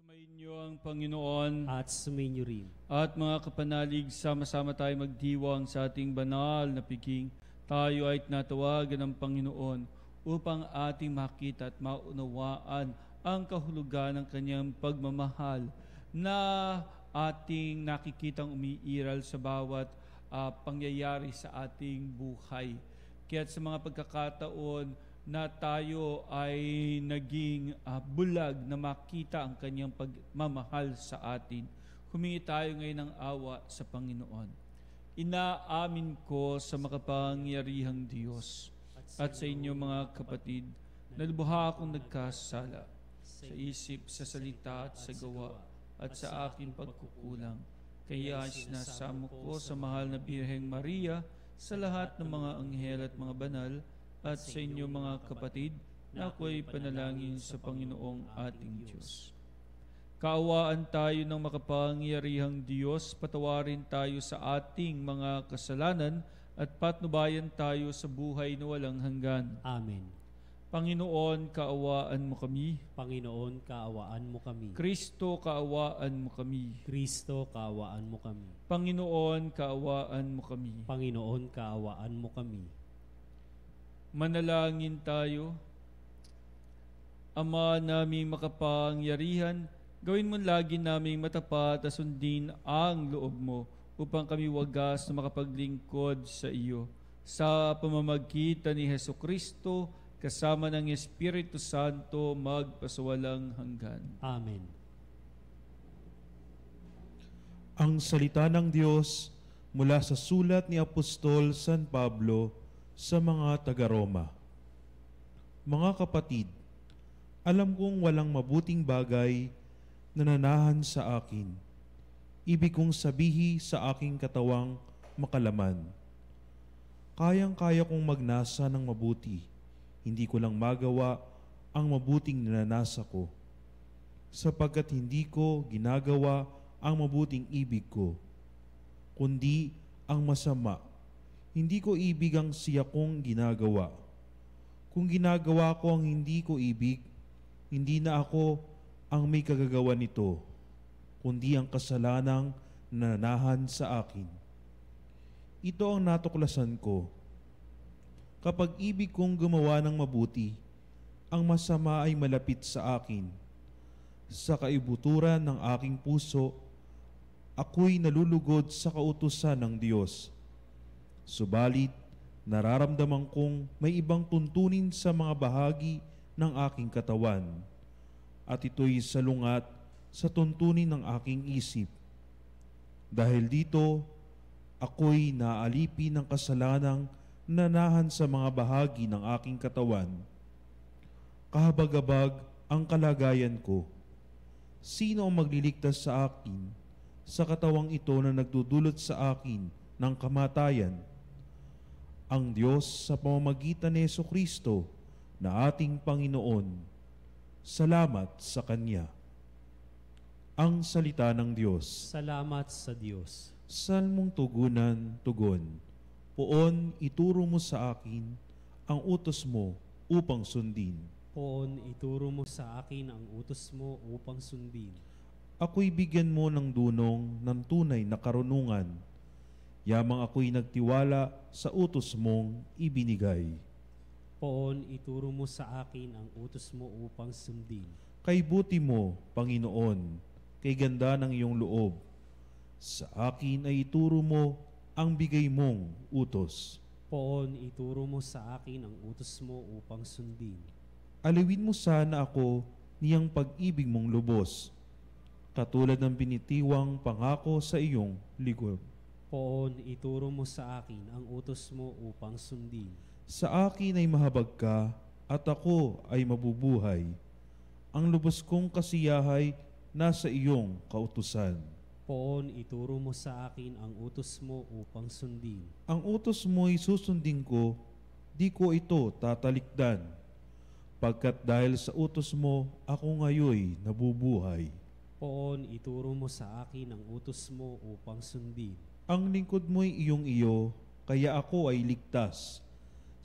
Sumainyo ang Panginoon at sumainyo rin. at mga kapanalig, sama-sama tayo magdiwang sa ating banal na piging. Tayo ay natawagan ng Panginoon upang ating makita at maunawaan ang kahulugan ng kanyang pagmamahal na ating nakikitang umiiral sa bawat pangyayari sa ating buhay. Kaya sa mga pagkakataon na tayo ay naging bulag na makita ang kanyang pagmamahal sa atin, humingi tayo ngayon ng awa sa Panginoon. Inaamin ko sa makapangyarihang Diyos at sa inyo mga kapatid na lubha akong nagkasala sa isip, sa salita at sa gawa at sa aking pagkukulang. Kaya sinasamo ko sa mahal na Birheng Maria, sa lahat ng mga anghel at mga banal, at sa inyo mga kapatid, na ako'y panalangin sa Panginoong ating Diyos. Kaawaan tayo ng makapangyarihang Diyos, patawarin tayo sa ating mga kasalanan, at patnubayan tayo sa buhay na walang hanggan. Amen. Panginoon, kaawaan mo kami. Panginoon, kaawaan mo kami. Kristo, kaawaan mo kami. Kristo, kaawaan mo kami. Panginoon, kaawaan mo kami. Panginoon, kaawaan mo kami. Manalangin tayo. Ama naming makapangyarihan, gawin mo lagi naming matapat at sundin ang loob mo upang kami wagas na makapaglingkod sa iyo. Sa pamamagitan ni Hesukristo, kasama ng Espiritu Santo, magpasawalang hanggan. Amen. Ang salita ng Diyos mula sa sulat ni Apostol San Pablo sa mga taga-Roma. Mga kapatid, alam kong walang mabuting bagay na nanahan sa akin. Ibig kong sabihi sa aking katawang makalaman. Kayang-kaya kong magnasa ng mabuti. Hindi ko lang magawa ang mabuting ninanasa ko, sapagkat hindi ko ginagawa ang mabuting ibig ko, kundi ang masama. Hindi ko ibig ang siya kong ginagawa. Kung ginagawa ko ang hindi ko ibig, hindi na ako ang may kagagawa nito, kundi ang kasalanang nananahan sa akin. Ito ang natuklasan ko. Kapag ibig kong gumawa ng mabuti, ang masama ay malapit sa akin. Sa kaibuturan ng aking puso, ako'y nalulugod sa kautusan ng Diyos. Subalit, nararamdaman kong may ibang tuntunin sa mga bahagi ng aking katawan, at ito'y salungat sa tuntunin ng aking isip. Dahil dito, ako'y naalipi ng kasalanang nanahan sa mga bahagi ng aking katawan. Kahabag-habag ang kalagayan ko. Sino ang magliligtas sa akin sa katawang ito na nagdudulot sa akin ng kamatayan? Ang Diyos sa pamamagitan ni Jesucristo na ating Panginoon. Salamat sa Kanya. Ang salita ng Diyos. Salamat sa Diyos. Salmong tugunan, tugon. Poon, ituro mo sa akin ang utos mo upang sundin. Poon, ituro mo sa akin ang utos mo upang sundin. Ako'y bigyan mo ng dunong ng tunay na karunungan. Yamang ako'y nagtiwala sa utos mong ibinigay. Poon, ituro mo sa akin ang utos mo upang sundin. Kay buti mo, Panginoon, kay ganda ng iyong loob. Sa akin ay ituro mo ang bigay mong utos. Poon, ituro mo sa akin ang utos mo upang sundin. Aliwin mo sana ako niyang pag-ibig mong lubos, katulad ng binitiwang pangako sa iyong lingkod. Poon, ituro mo sa akin ang utos mo upang sundin. Sa akin ay mahabag ka at ako ay mabubuhay. Ang lubos kong kasiyahay nasa iyong kautusan. Poon, ituro mo sa akin ang utos mo upang sundin. Ang utos mo ay susundin ko, di ko ito tatalikdan. Pagkat dahil sa utos mo, ako ngayoy nabubuhay. Poon, ituro mo sa akin ang utos mo upang sundin. Ang lingkod mo'y iyong iyo, kaya ako ay ligtas.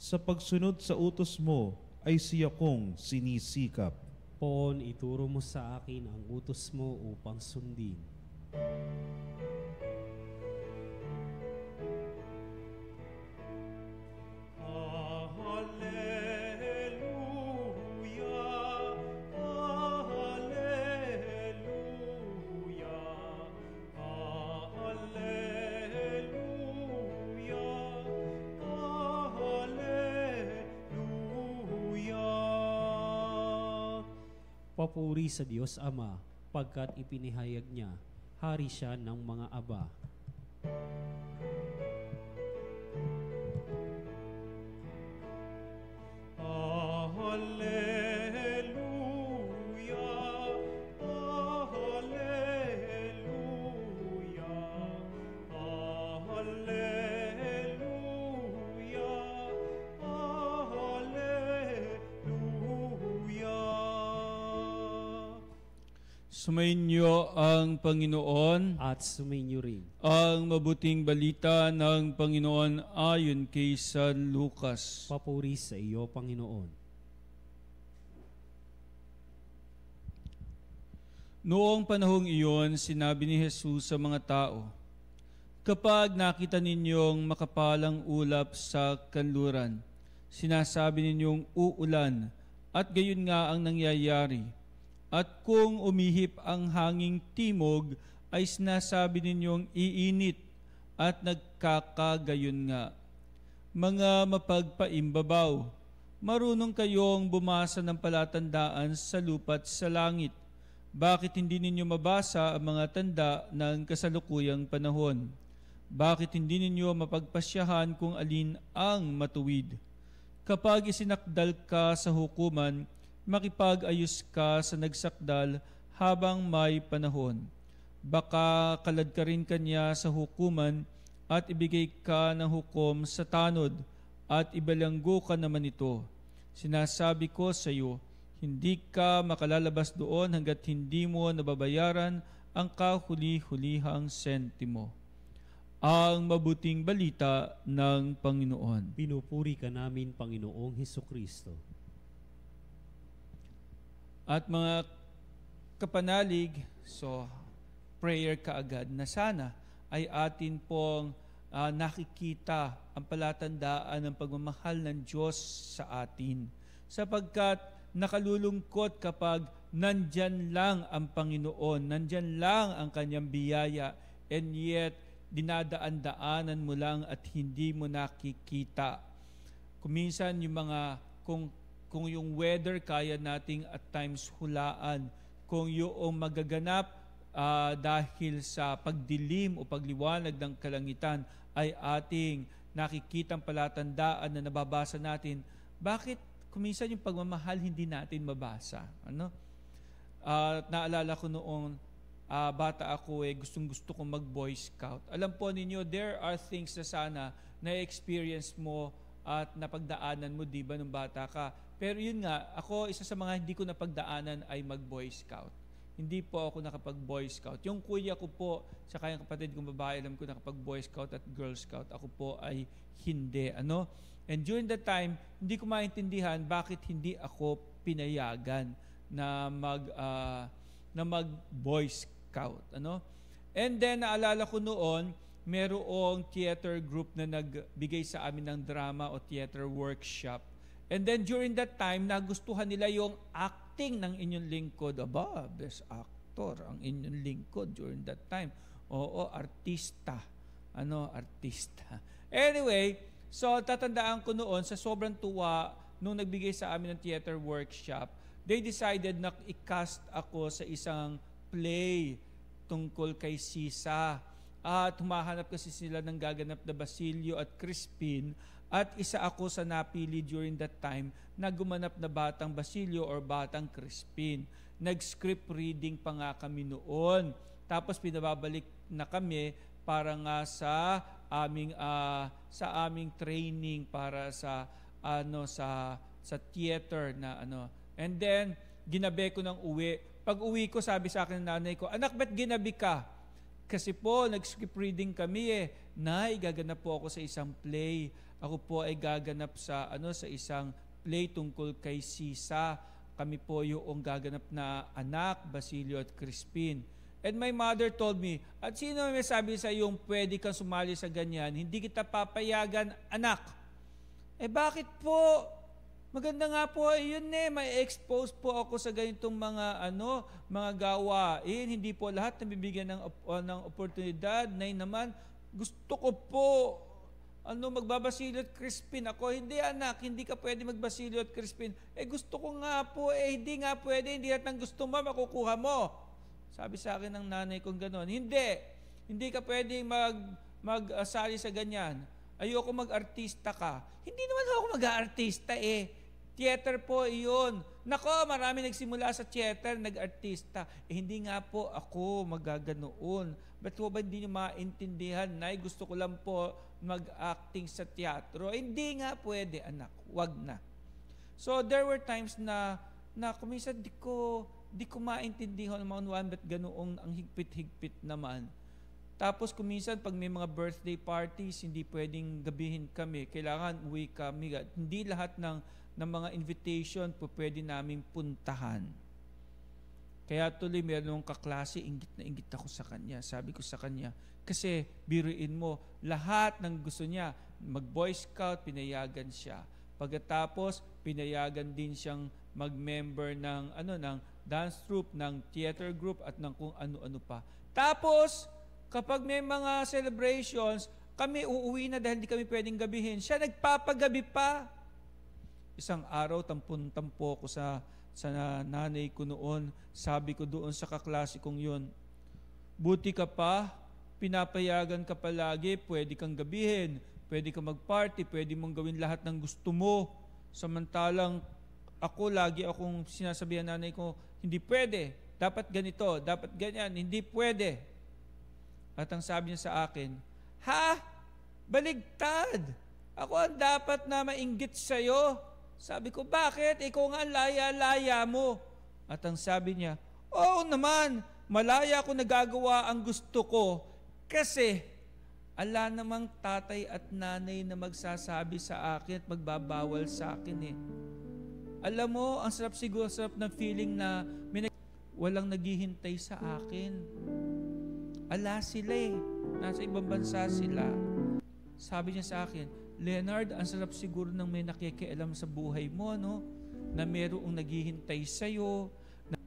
Sa pagsunod sa utos mo ay siya kong sinisikap. Poon, ituro mo sa akin ang utos mo upang sundin. Papuri sa Diyos Ama, pagkat ipinahayag niya, hari siya ng mga aba. Sumainyo ang Panginoon, At sumainyo rin. ang mabuting balita ng Panginoon ayon kay San Lucas. Papuri sa iyo, Panginoon. Noong panahong iyon, sinabi ni Jesus sa mga tao, "Kapag nakita ninyong makapalang ulap sa kanluran, sinasabi ninyong uulan, at gayon nga ang nangyayari. At kung umihip ang hanging timog, ay sinasabi ninyong iinit, at nagkakagayon nga. Mga mapagpaimbabaw, marunong kayong bumasa ng palatandaan sa lupa't sa langit. Bakit hindi ninyo mabasa ang mga tanda ng kasalukuyang panahon? Bakit hindi ninyo mapagpasyahan kung alin ang matuwid? Kapag isinakdal ka sa hukuman, makipag-ayos ka sa nagsakdal habang may panahon. Baka kalad ka rin kanya sa hukuman at ibigay ka ng hukom sa tanod at ibalanggo ka naman ito. Sinasabi ko sa iyo, hindi ka makalalabas doon hanggat hindi mo nababayaran ang kahuli-hulihang sentimo." Ang mabuting balita ng Panginoon. Pinupuri ka namin, Panginoong Hesukristo. At mga kapanalig, so prayer kaagad na sana ay atin pong nakikita ang palatandaan ng pagmamahal ng Diyos sa atin. Sapagkat nakalulungkot kapag nandyan lang ang Panginoon, nandyan lang ang kanyang biyaya, and yet dinadaan-daanan mo lang at hindi mo nakikita. Kuminsan yung mga, kung yung weather kaya nating at times hulaan, kung yung magaganap dahil sa pagdilim o pagliwanag ng kalangitan ay ating nakikitang palatandaan na nababasa natin, bakit kuminsan yung pagmamahal hindi natin mabasa? Naalala ko noong bata ako, gustong-gusto kong mag-Boy Scout. Alam po ninyo, there are things na sana na-experience mo at napagdaanan mo, di ba, nung bata ka. Pero yun nga, ako, isa sa mga hindi ko napagdaanan ay mag-Boy Scout. Hindi po ako nakapag-Boy Scout. Yung kuya ko po, saka yung kapatid kong babae, alam ko nakapag-Boy Scout at Girl Scout. Ako po ay hindi. And during that time, hindi ko maintindihan bakit hindi ako pinayagan na mag-Boy Scout. And then, naalala ko noon, merong theater group na nagbigay sa amin ng drama o theater workshop. And then during that time, nagustuhan nila yung acting ng inyong lingkod. Aba, best actor ang inyong lingkod during that time. Oo, artista. Artista. Anyway, so tatandaan ko noon, sa sobrang tuwa, nung nagbigay sa amin ng theater workshop, they decided na i-cast ako sa isang play tungkol kay Sisa. At humahanap kasi sila ng gaganap na Basilio at Crispin, at isa ako sa napili during that time na gumanap na batang Basilio or batang Crispin. Nag-script reading pa nga kami noon. Tapos pinababalik na kami para nga sa aming training para sa theater na . And then ginabi ko ng uwi. Pag uwi ko, sabi sa akin ng nanay ko, "Anak, ba't ginabi ka?" Kasi po, nag-script reading kami Nay, gaganap po ako sa isang play. Ako po ay gaganap sa isang play tungkol kay Sisa. kami po yung gaganap na anak, Basilio at Crispin. And my mother told me, at sino may sabi sa yung pwede kang sumali sa ganyan, hindi kita papayagan, anak. Bakit po? Maganda nga po, yun may expose po ako sa ganitong mga gawain. Hindi po lahat nabibigyan ng oportunidad. Nay naman, gusto ko po, magbabasilyo at Crispin. Ako, hindi anak, hindi ka pwede magbasilyo at Crispin. Gusto ko nga po, hindi nga pwede, hindi lahat ng gusto mo, makukuha mo. Sabi sa akin ng nanay kong gano'n, hindi ka pwedeng magsali sa ganyan. Ayoko mag-artista ka. Hindi naman ako mag-artista Theater po iyon. Nako, marami nagsimula sa theater, nag-artista. Hindi nga po ako magaganoon. Ba't po ba hindi nyo maintindihan? Nay, gusto ko lang po mag-acting sa teatro. Hindi nga pwede, anak. Wag na. So, there were times na kuminsan di ko maintindihan ng mga ba't ganoong ang higpit-higpit naman. Tapos kuminsan pag may mga birthday parties, hindi pwedeng gabihin kami. Kailangan uwi kami. Hindi lahat ng mga invitation po pwede namin puntahan. Kaya tuloy meron ng kaklase, inggit na inggit ako sa kanya. Sabi ko sa kanya, kasi biruin mo, lahat ng gusto niya, mag-Boy Scout, pinayagan siya. Pagkatapos, pinayagan din siyang mag-member ng dance troupe, ng theater group at ng kung ano-ano pa. Tapos, kapag may mga celebrations, kami uuwi na dahil hindi kami pwedeng gabihin. Siya nagpapagabi pa. Isang araw, tampon-tampo ko sa nanay ko noon. Sabi ko doon sa kaklase kong yun, buti ka pa, pinapayagan ka palagi, pwede kang gabihin, pwede kang mag-party, pwede mong gawin lahat ng gusto mo. Samantalang ako, lagi akong sinasabihan nanay ko, hindi pwede, dapat ganito, dapat ganyan, hindi pwede. At ang sabi niya sa akin, baligtad! Ako ang dapat na mainggit sa'yo. Sabi ko, bakit? Ikaw nga laya-laya mo. At ang sabi niya, oo naman, malaya ako nagagawa ang gusto ko kasi ala namang tatay at nanay na magsasabi sa akin at magbabawal sa akin Alam mo, ang sarap ng feeling na walang naghihintay sa akin. Ala sila nasa ibang bansa sila. Sabi niya sa akin, Leonard, ang sarap siguro ng may nakikialam sa buhay mo, na merong naghihintay sa'yo.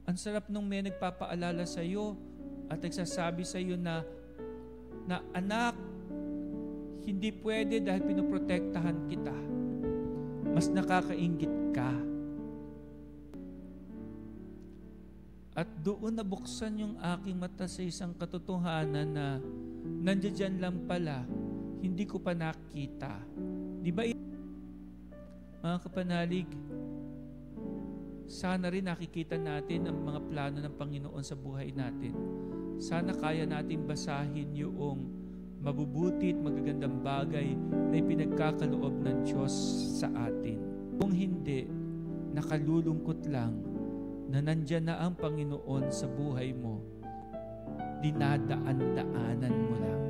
Ang sarap nung may nagpapaalala sa'yo at nagsasabi sa'yo na anak, hindi pwede dahil pinoprotektahan kita. Mas nakakainggit ka. At doon nabuksan yung aking mata sa isang katotohanan na nandiyan lang pala, hindi ko pa nakita. Di ba, mga kapanalig, sana rin nakikita natin ang mga plano ng Panginoon sa buhay natin. Sana kaya natin basahin yung mabubuti at magagandang bagay na ipinagkakaloob ng Diyos sa atin. Kung hindi, nakalulungkot lang na nandyan na ang Panginoon sa buhay mo, dinadaan-daanan mo lang.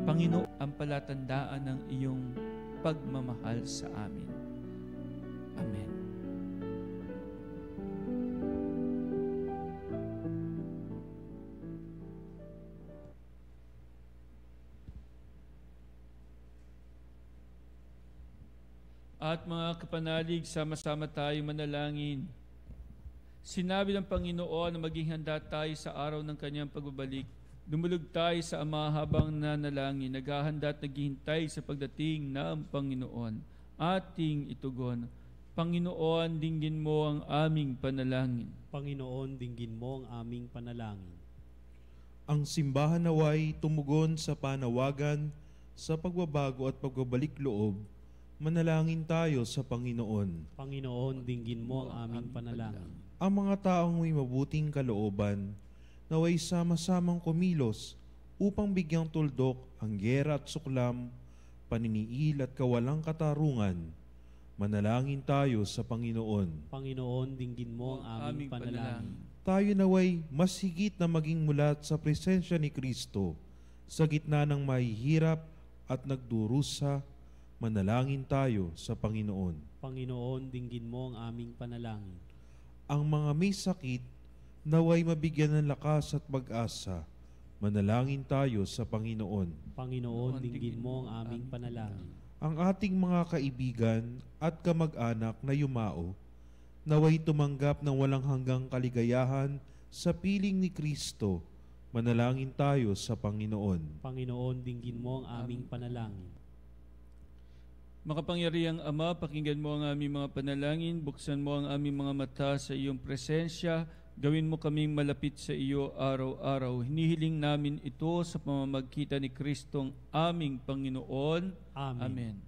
Panginoon, ang palatandaan ng iyong pagmamahal sa amin. Amen. At mga kapanalig, sama-sama tayo manalangin. Sinabi ng Panginoon na maging handa tayo sa araw ng kanyang pagbabalik. Dumulog tayo sa Ama habang nanalangin, naghahanda at naghihintay sa pagdating ng Panginoon. Ating itugon, Panginoon, dinggin mo ang aming panalangin. Panginoon, dinggin mo ang aming panalangin. Ang simbahan naway tumugon sa panawagan sa pagbabago at pagbabalik loob. Manalangin tayo sa Panginoon. Panginoon, dinggin mo ang aming panalangin. Ang mga taong may mabuting kalooban, naway sama-samang kumilos upang bigyang tuldok ang gera at suklam, paniniil at kawalang katarungan. Manalangin tayo sa Panginoon. Panginoon, dinggin mo ang aming panalangin. Tayo naway mas higit na maging mulat sa presensya ni Kristo sa gitna ng mahihirap at nagdurusa. Manalangin tayo sa Panginoon. Panginoon, dinggin mo ang aming panalangin. Ang mga may sakit, naway mabigyan ng lakas at pag-asa. Manalangin tayo sa Panginoon. Panginoon, dinggin mo ang aming panalangin. Ang ating mga kaibigan at kamag-anak na yumao, naway tumanggap ng walang hanggang kaligayahan sa piling ni Kristo. Manalangin tayo sa Panginoon. Panginoon, dinggin mo ang aming panalangin. Makapangyarihang Ama, pakinggan mo ang aming mga panalangin, buksan mo ang aming mga mata sa iyong presensya, gawin mo kaming malapit sa iyo araw-araw. Hinihiling namin ito sa pamamagitan ni Kristong aming Panginoon. Amen. Amen.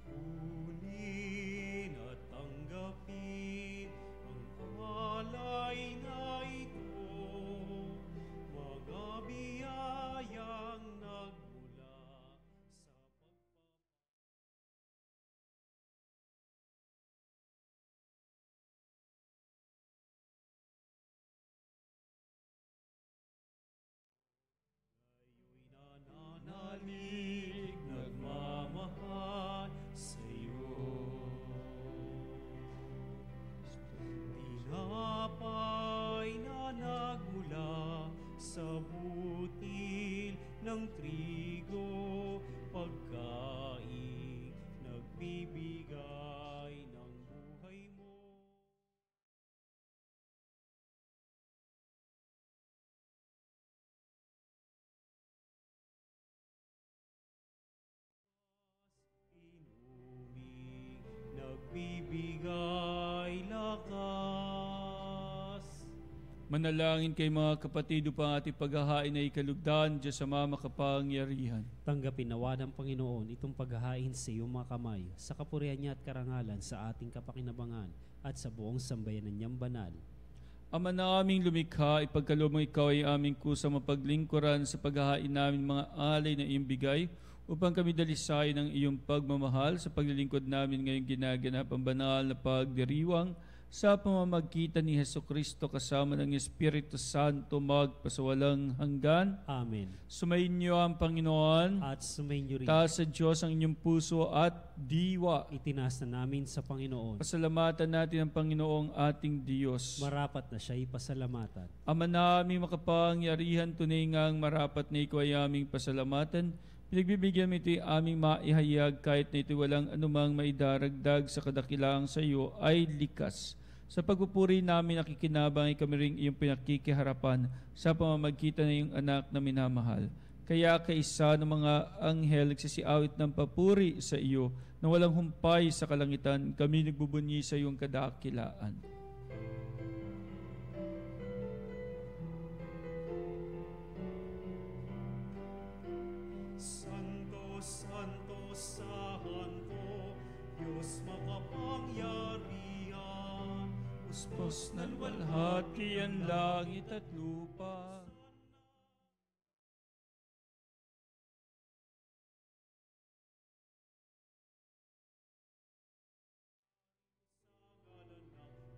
Kunin at tanggapin ang alay na ito, mga biyayang nagmula sa nananalig, nagmamahal sa iyo. Tinapay na nagmula sa butil ng trigo, pagkain nagbibigay ng buhay mo. Inuming nagbibigay lakas. Manalangin kay mga kapatid upang ating paghahain ay kalugdan, Diyos Ama makapangyarihan. Tanggapin nawa ng Panginoon itong paghahain sa iyong mga kamay, sa kapurihan niya at karangalan sa ating kapakinabangan at sa buong sambayanan niyang banal. Ama na aming lumikha, ipagkaloob mo ikaw ay aming kusang mapaglingkuran sa paghahain namin mga alay na iyong bigay, upang kami dalisay ng iyong pagmamahal sa paglilingkod namin ngayong ginaganap ang banal na pagdiriwang sa pamamagitan ni Hesukristo kasama ng Espiritu Santo magpasawalang hanggan. Amen. Sumainyo ang Panginoon. At sumainyo rin. Taas sa Diyos ang inyong puso at diwa. Itinaas na namin sa Panginoon. Pasalamatan natin ang Panginoong ating Diyos. Marapat na siya'y pasalamatan. Ama naming makapangyarihan, tunay ngang marapat na ikaw ay aming pasalamatan. Pinagbibigyan mo ito'y aming maihayag kahit na ito'y walang anumang maidaragdag sa kadakilaang sa iyo ay likas. Sa pagpupuri namin nakikinabang ay kami ring iyong pinakikiharapan sa pamamagitan ng iyong anak na minamahal. Kaya kaisa ng mga anghel nagsisiawit ng papuri sa iyo na walang humpay sa kalangitan, kami nagbubunyi sa iyong kadakilaan. Santo, Santo, Santo, Diyos makapangyarihan, Uspos na luwalhati ang langit at lupa.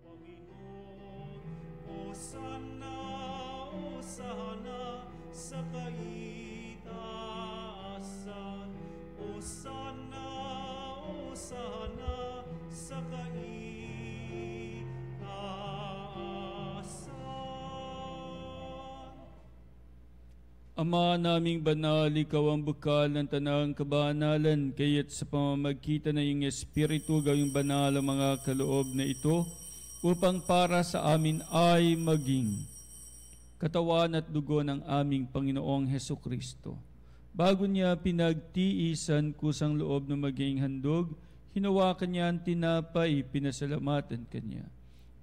Panginoon, Hosanna, Hosanna sa kaitaasan. Hosanna, Hosanna sa kaitaasan. Ama naming banal, ikaw ang bukal ng tanang kabanalan, kaya't sa pamamagitan ng iyong Espiritu gawing banal ang mga kaloob na ito, upang para sa amin ay maging katawan at dugo ng aming Panginoong Hesukristo. Bago niya pinagtiisan kusang loob na maging handog, hinawakan niya ang tinapay, pinasalamatan kanya.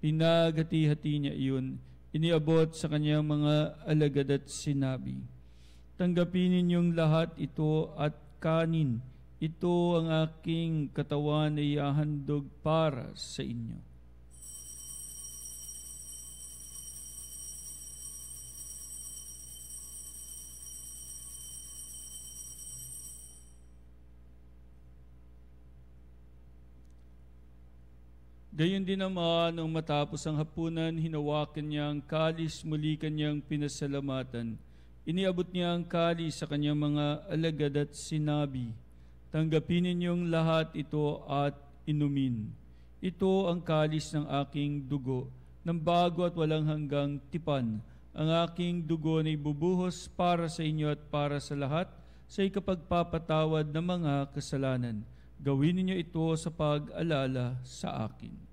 Pinaghati-hati niya iyon, iniabot sa kanyang mga alagad at sinabi, "Tanggapin ninyong lahat ito at kanin. Ito ang aking katawan na ihahandog para sa inyo." Gayon din naman, nung matapos ang hapunan, hinawakan niya ang kalis, muli kanyang pinasalamatan. Iniabot niya ang kalis sa kanyang mga alagad at sinabi, "Tanggapin ninyong lahat ito at inumin. Ito ang kalis ng aking dugo, ng bago at walang hanggang tipan. Ang aking dugo na ibubuhos para sa inyo at para sa lahat sa ikapagpapatawad ng mga kasalanan. Gawin ninyo ito sa pag-alala sa akin."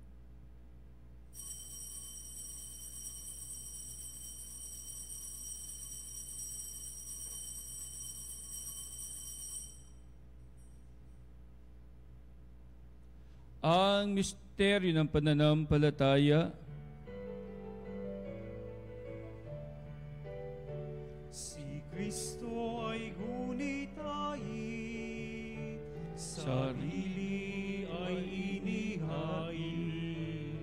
Ang misteryo ng pananampalataya. Si Kristo ay gunitahin, sarili ay inihain,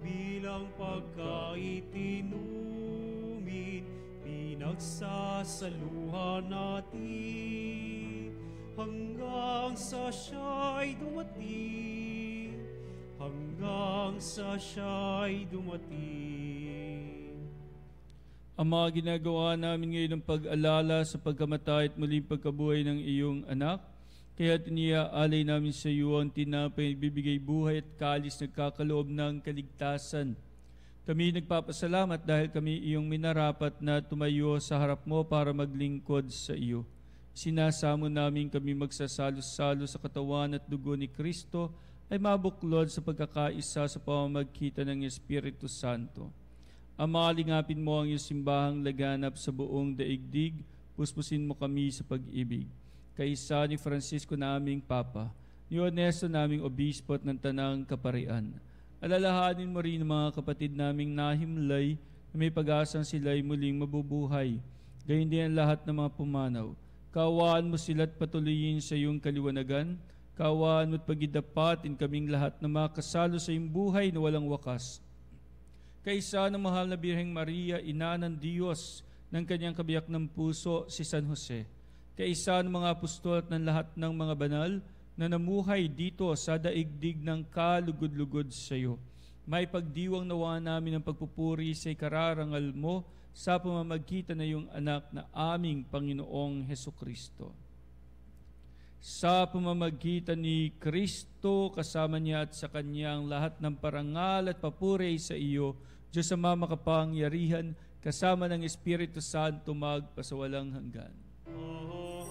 bilang pagkaitinumin, pinagsasaluhan natin, hanggang sa siya'y dumating, hanggang sa siya'y dumating. Ang mga ginagawa namin ngayon ng pag-alala sa pagkamatay at muling pagkabuhay ng iyong anak, kaya tiniaalay namin sa iyo ang tinapay na bibigay buhay at kalis nagkakaloob ng kaligtasan. Kami nagpapasalamat dahil kami iyong minarapat na tumayo sa harap mo para maglingkod sa iyo. Sinasamo namin kami magsasalo-salo sa katawan at dugo ni Kristo ay mabuklod sa pagkakaisa sa pamamagitan ng Espiritu Santo. Amalingapin mo ang iyong simbahang laganap sa buong daigdig, puspusin mo kami sa pag-ibig. Kaisa ni Francisco na aming Papa, ni Ernesto naming Obispo at ng Tanang Kaparian. Alalahanin mo rin ang mga kapatid naming nahimlay na may pag-asang sila'y muling mabubuhay. Gayon din ang lahat ng mga pumanaw. Kaawaan mo sila't patuloyin sa iyong kaliwanagan. Kaawaan mo't pagidapatin kaming lahat na makasalo sa iyong buhay na walang wakas. Kaisa ng mahal na Birheng Maria, Ina ng Diyos, ng kanyang kabiyak ng puso, si San Jose. Kaisa ng mga apostol at ng lahat ng mga banal na namuhay dito sa daigdig ng kalugod-lugod sa iyo. May pagdiwang nawa namin ang pagpupuri sa ikararangal mo sa pamamagitan na iyong anak na aming Panginoong Hesukristo. Sa pamamagitan ni Kristo, kasama niya at sa kanyang lahat ng parangal at papuri sa iyo, Diyos Ama makapangyarihan, kasama ng Espiritu Santo magpasawalang hanggan. Amen.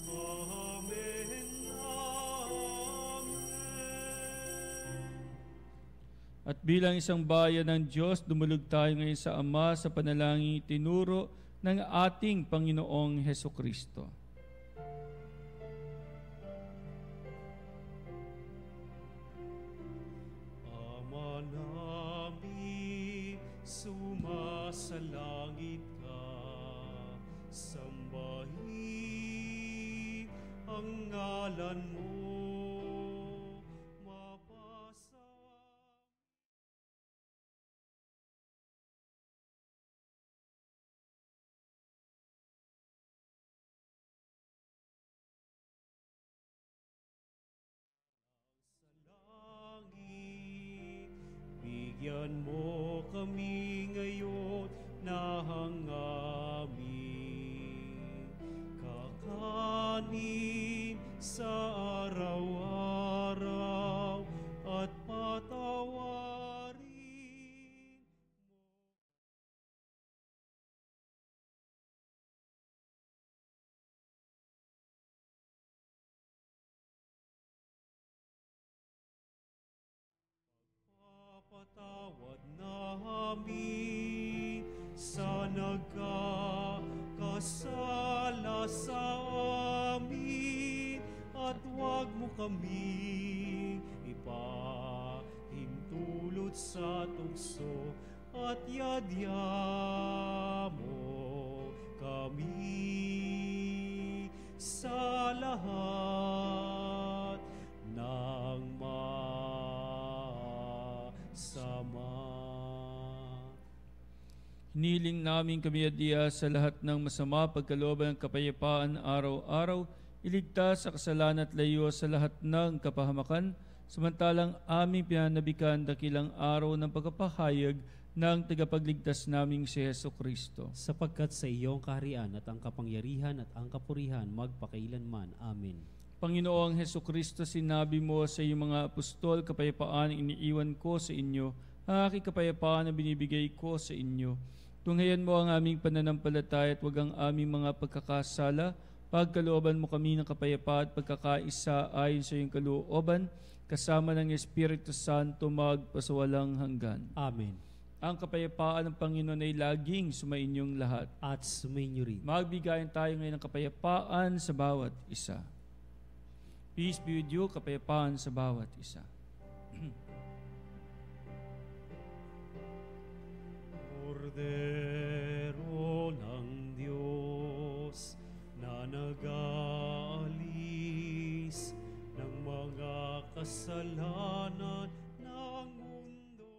Amen. Amen. Amen. At bilang isang bayan ng Diyos, dumulog tayo ngayon sa Ama sa panalangin tinuro ng ating Panginoong Hesukristo. Ama namin, sumasalangit ka, sambahin ang ngalan mo. Bigyan mo kami ngayon na hangamin, kakanin sa araw-araw at patawarin mo. Patawad namin sa nagkakasala sa amin, at huwag mo kami ipahintulot sa tukso, at yadya mo kami sa lahat ng sama. Hiniling namin kami adiya sa lahat ng masama, pagkalooban ng kapayapaan araw-araw, iligtas sa kasalanan at layo sa lahat ng kapahamakan, samantalang aming pinanabikan dakilang araw ng pagkapahayag ng tagapagligtas naming si Heso Kristo. Sapagkat sa iyong kaharian at ang kapangyarihan at ang kapurihan magpakailanman. Amen. Panginoong Heso Kristo, sinabi mo sa iyong mga apostol, kapayapaan ang iniiwan ko sa inyo, ang aking kapayapaan ang binibigay ko sa inyo. Tunghayan mo ang aming pananampalataya at wag ang aming mga pagkakasala. Pagkalooban mo kami ng kapayapaan at pagkakaisa ayon sa iyong kalooban, kasama ng Espiritu Santo magpasawalang hanggan. Amen. Ang kapayapaan ng Panginoon ay laging sumainyong lahat. At sumainyo rin. Magbigayan tayo ngayon ng kapayapaan sa bawat isa. Peace be with you, kapayapaan sa bawat isa. Kordero ng Diyos na nag-aalis ng mga kasalanan ng mundo.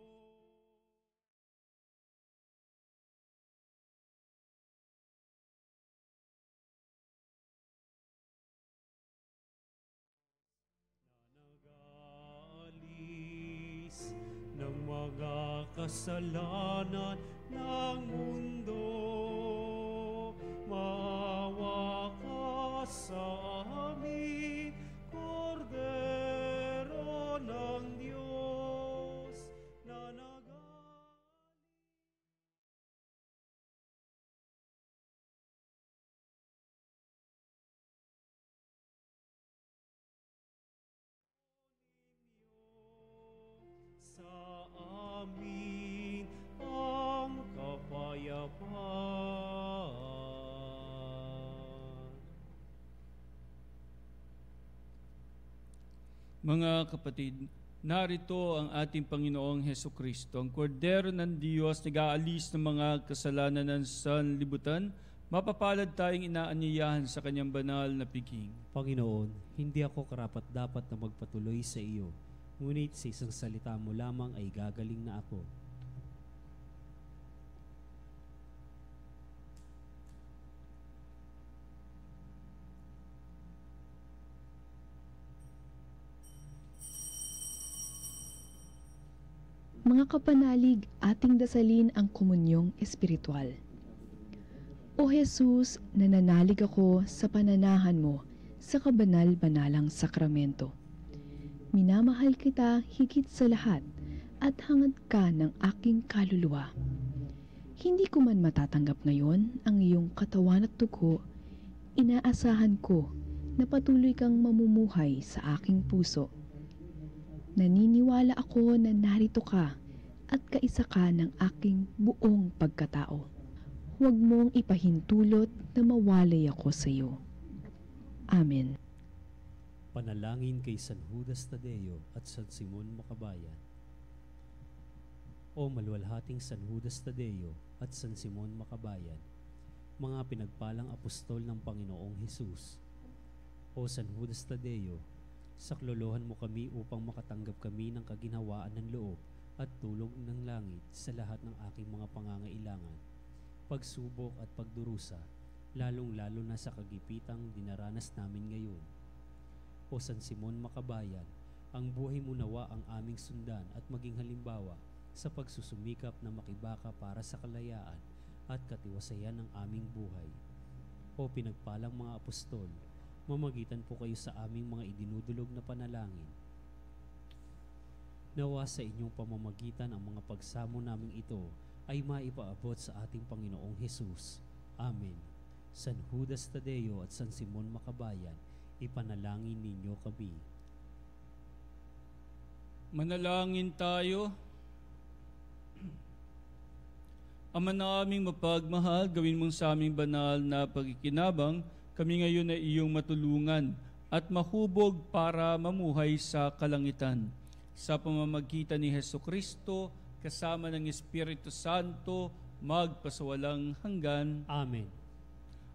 Nag-aalis ng mga kasalanan ng mundo. Maawa ka sa amin, Kordero ng Diyos na sa amin ang kapayapaan. Mga kapatid, narito ang ating Panginoong Heso Kristo, ang Kordero ng Diyos, nag-aalis ng mga kasalanan ng sanlibutan. Mapapalad tayong inaanyayahan sa kanyang banal na piging. Panginoon, hindi ako karapat-dapat na magpatuloy sa iyo, ngunit sa isang salita mo lamang ay gagaling na ako. Mga kapanalig, ating dasalin ang komunyong espiritual. O Jesus, nananalig ako sa pananahan mo sa kabanal-banalang sakramento. Minamahal kita higit sa lahat at hangad ka ng aking kaluluwa. Hindi ko man matatanggap ngayon ang iyong katawan at dugo, inaasahan ko na patuloy kang mamumuhay sa aking puso. Naniniwala ako na narito ka at kaisa ka ng aking buong pagkatao. Huwag mong ipahintulot na mawalay ako sa iyo. Amen. Panalangin kay San Judas Tadeo at San Simon Makabayan. O maluwalhating San Judas Tadeo at San Simon Makabayan, mga pinagpalang apostol ng Panginoong Hesus. O San Judas Tadeo, saklolohan mo kami upang makatanggap kami ng kaginhawaan ng loob at tulog ng langit sa lahat ng aking mga pangangailangan, pagsubok at pagdurusa, lalong-lalo na sa kagipitang dinaranas namin ngayon. O San Simon Makabayan, ang buhay mo nawa ang aming sundan at maging halimbawa sa pagsusumikap na makibaka para sa kalayaan at katiwasayan ng aming buhay. O pinagpalang mga apostol, mamagitan po kayo sa aming mga idinudulog na panalangin. Nawa sa inyong pamamagitan ang mga pagsamo naming ito ay maipaabot sa ating Panginoong Hesus. Amen. San Judas Tadeo at San Simon Makabayan, ipanalangin ninyo kami. Manalangin tayo. Ama naming mapagmahal, gawin mong sa aming banal na pagkikinabang, kami ngayon ay iyong matulungan at mahubog para mamuhay sa kalangitan. Sa pamamagitan ni Heso Kristo, kasama ng Espiritu Santo, magpasawalang hanggan. Amen.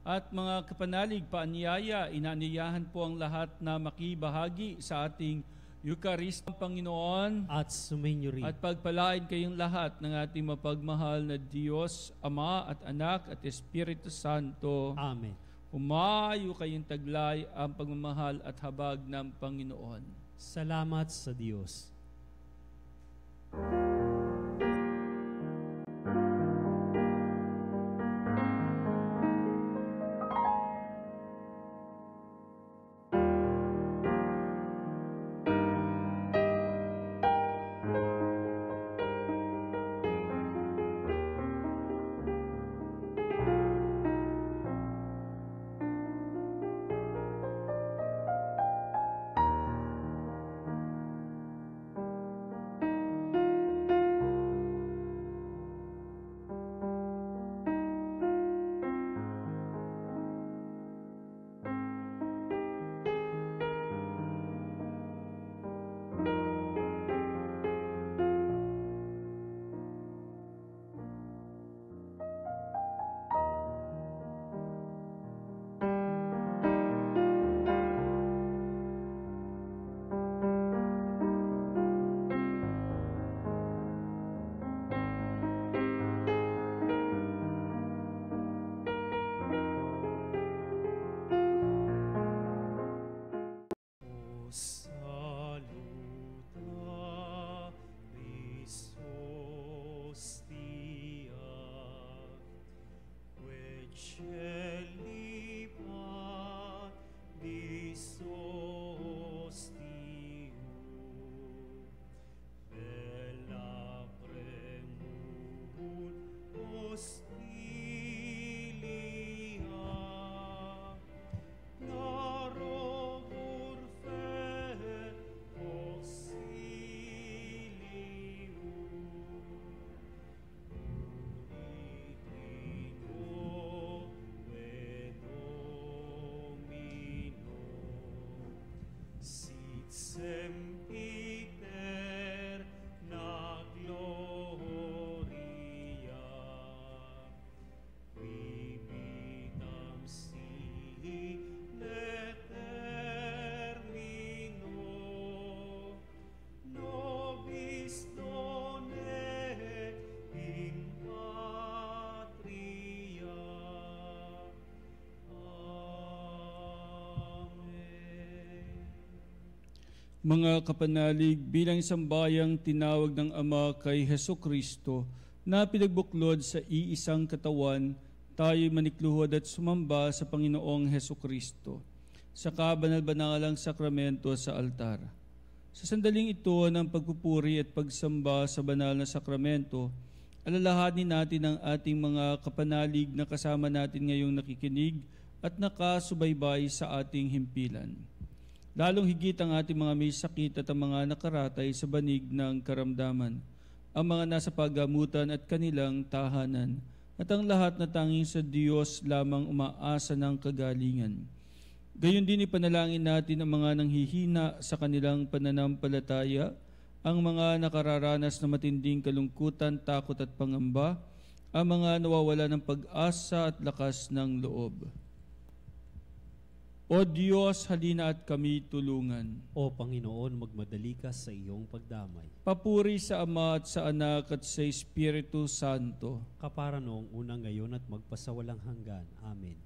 At mga kapanalig, paanyaya, inaanyayahan po ang lahat na makibahagi sa ating Eucharist ng Panginoon. At sumainyo rin. At pagpalain kayong lahat ng ating mapagmahal na Diyos, Ama at Anak at Espiritu Santo. Amen. Humayo kayong taglay ang pagmamahal at habag ng Panginoon. Salamat sa Diyos. O saluta, Christus Dia, Veceli pat visos Diu, bella premut hostilia, narobur fe auxilium, Trino ve Domino, sit sempiter na gloria, vivitam sine termino, nobis donet in patria. Amen. Mga kapanalig, bilang isang bayang tinawag ng Ama kay Heso Kristo na pinagbuklod sa iisang katawan, tayo'y manikluhod at sumamba sa Panginoong Heso Kristo sa kabanal-banalang sakramento sa altar. Sa sandaling ito ng pagpupuri at pagsamba sa banal na sakramento, alalahanin natin ang ating mga kapanalig na kasama natin ngayong nakikinig at nakasubaybay sa ating himpilan. Lalong higit ang ating mga may sakit at ang mga nakaratay sa banig ng karamdaman, ang mga nasa paggamutan at kanilang tahanan, at ang lahat na tanging sa Diyos lamang umaasa ng kagalingan. Gayon din ipanalangin natin ang mga nanghihina sa kanilang pananampalataya, ang mga nakararanas na matinding kalungkutan, takot at pangamba, ang mga nawawala ng pag-asa at lakas ng loob. O Diyos, halina at kami tulungan. O Panginoon, magmadali ka sa iyong pagdamay. Papuri sa Ama at sa Anak at sa Espiritu Santo. Kapara noong unang ngayon at magpasawalang hanggan. Amen.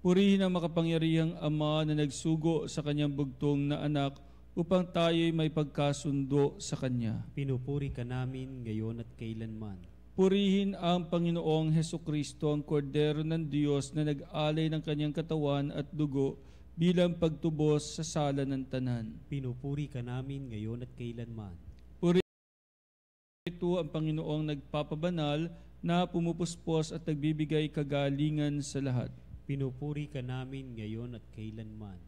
Purihin ang makapangyarihang Ama na nagsugo sa kanyang bugtong na anak upang tayo'y may pagkasundo sa Kanya. Pinupuri ka namin ngayon at kailanman. Purihin ang Panginoong Hesukristo, ang kordero ng Diyos na nag-alay ng kanyang katawan at dugo bilang pagtubos sa sala ng tanan. Pinupuri ka namin ngayon at kailanman. Ito ang Panginoong nagpapabanal na pumupuspos at nagbibigay kagalingan sa lahat. Pinupuri ka namin ngayon at kailanman.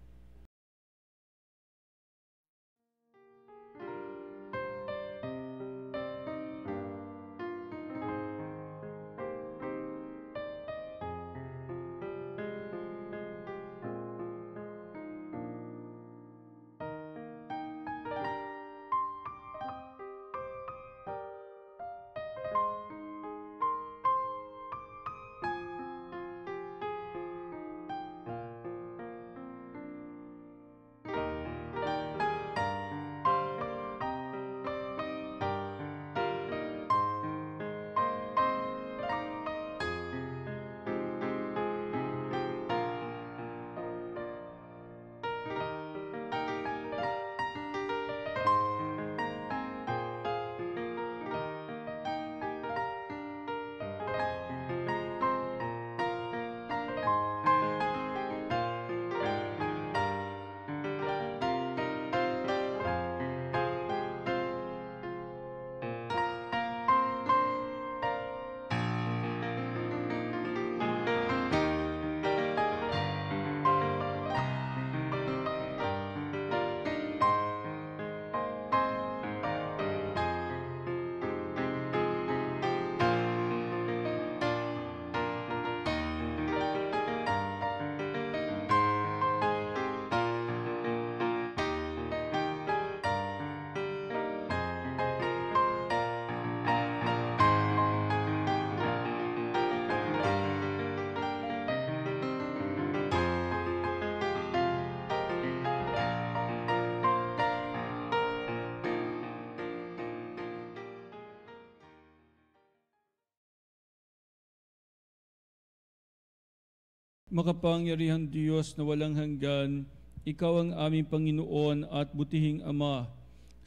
Makapangyarihang Diyos na walang hanggan, Ikaw ang aming Panginoon at butihing Ama.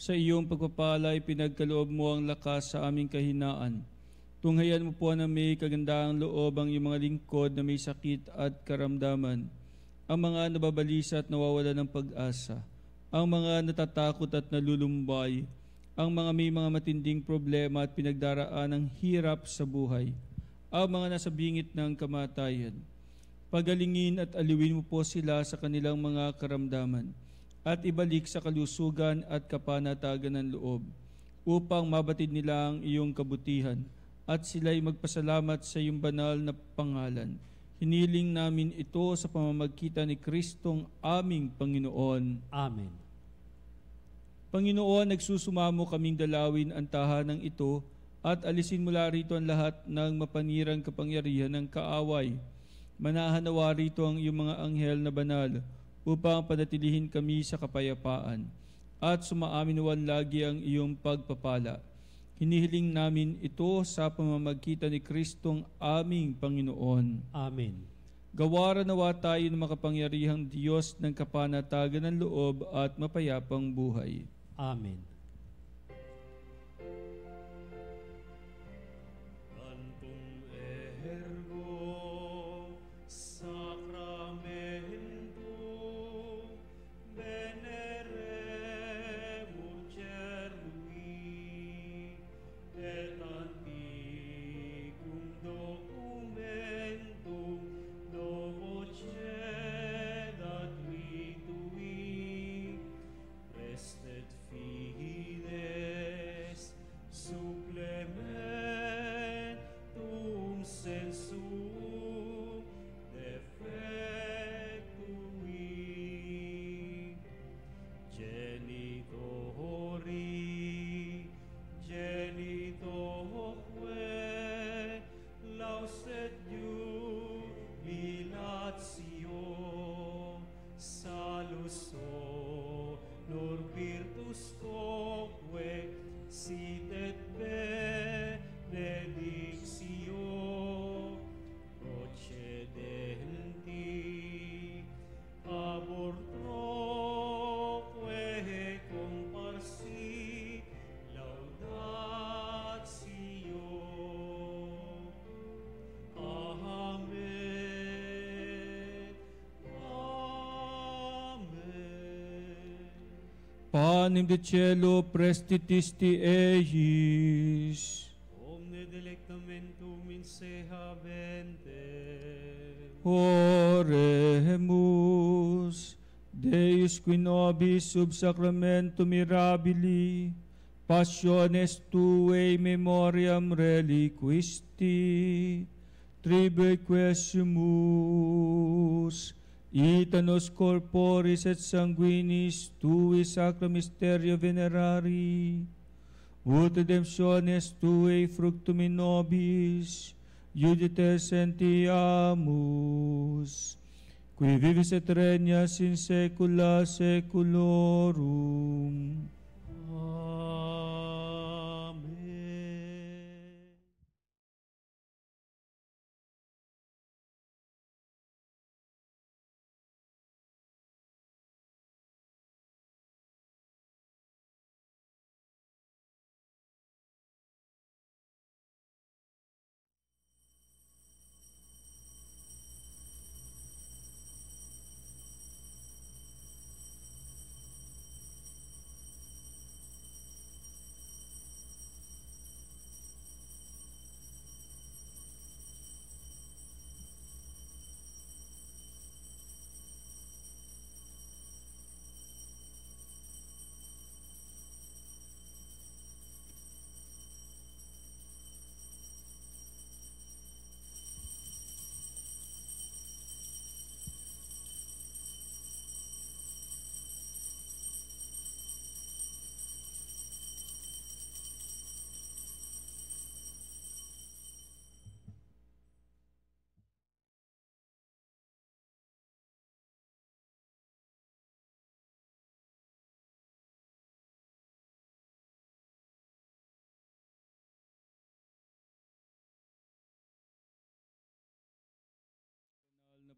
Sa iyong pagpapalay, pinagkaloob mo ang lakas sa aming kahinaan. Tunghayan mo po na may kagandahang loob ang iyong mga lingkod na may sakit at karamdaman. Ang mga nababalisa at nawawala ng pag-asa. Ang mga natatakot at nalulumbay. Ang mga may mga matinding problema at pinagdaraan ng hirap sa buhay. Ang mga nasa bingit ng kamatayan. Pagalingin at aliwin mo po sila sa kanilang mga karamdaman at ibalik sa kalusugan at kapanatagan ng loob upang mabatid nila ang iyong kabutihan at sila'y magpasalamat sa iyong banal na pangalan. Hiniling namin ito sa pamamagitan ni Kristong aming Panginoon. Amen. Panginoon, nagsusumamo kaming dalawin ang tahanang ito at alisin mula rito ang lahat ng mapanirang kapangyarihan ng kaaway. Manahanawa rito ang iyong mga anghel na banal upang panatilihin kami sa kapayapaan at sumaaminawan lagi ang iyong pagpapala. Hinihiling namin ito sa pamamagitan ni Kristong aming Panginoon. Amen. Gawaran nawa tayo ng makapangyarihang Diyos ng kapanatagan ng loob at mapayapang buhay. Amen. Cantum ergo sacramentum veneremur cerui et antiquum documentum novo cedat litui restet fides supplementum sensum defectui genitoque lauset jubilatio salus honor virtus toque sit et benedictio procedenti abor troque comparsi laudatio. Amen. Amen. Panem de cielo prestitisti eis. Omne delectamentum in se habente. Oremus, Deus qui nobis sub sacramentum mirabili, passiones tuae memoriam reliquisti, tribe quesimus, itanos corporis et sanguinis tui sacra mysterio venerari, ut redemptiones tuae fructum in nobis, iudite sentiamus, qui vivis et regnas in saecula saeculorum. Amen.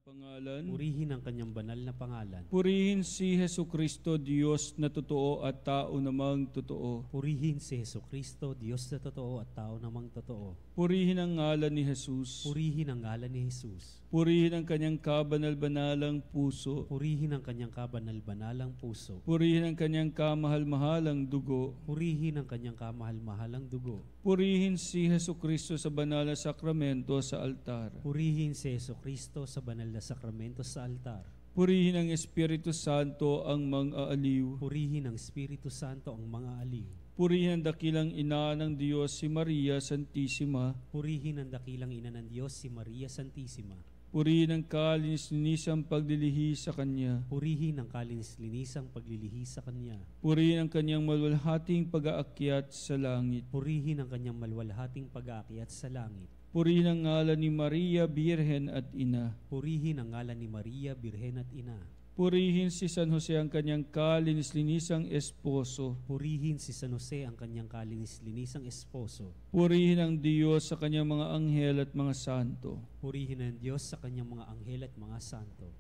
pangalan. Purihin ang kanyang banal na pangalan. Purihin si Hesu Kristo, Diyos na totoo at tao namang totoo. Purihin si Hesu Kristo, Diyos na totoo at tao namang totoo. Purihin ang ngalan ni Jesus. Purihin ang ngalan ni Jesus. Purihin ang kanyang kabanal-banalang puso. Purihin ang kanyang kabanal-banalang puso. Purihin ang kanyang kamahal-mahalang dugo. Purihin ang kanyang kamahal-mahalang dugo. Purihin si Hesu Kristo sa banal na sakramento sa altar. Purihin si Hesu Kristo sa banal na sakramento sa altar. Purihin ang Espiritu Santo ang mang-aaliw. Purihin ang Espiritu Santo ang mga aliw. Purihin ang dakilang ina ng Diyos si Maria Santissima. Purihin ang dakilang ina ng Diyos si Maria Santissima. Purihin ang kalinis-linisang paglilihi sa Kanya. Purihin ang kalinis-linisang paglilihi sa Kanya. Purihin ang Kanyang malwalhating pag-aakyat sa langit. Purihin ang kanyang malwalhating pag-aakyat sa langit. Purihin ang ngalan ni Maria, Birhen at Ina. Purihin ang ngalan ni Maria, Birhen at Ina. Purihin si San Jose ang kanyang kalinis-linisang esposo. Purihin si San Jose ang kanyang kalinis-linisang esposo. Purihin ang Diyos sa kanyang mga anghel at mga santo. Purihin ang Diyos sa kanyang mga anghel at mga santo.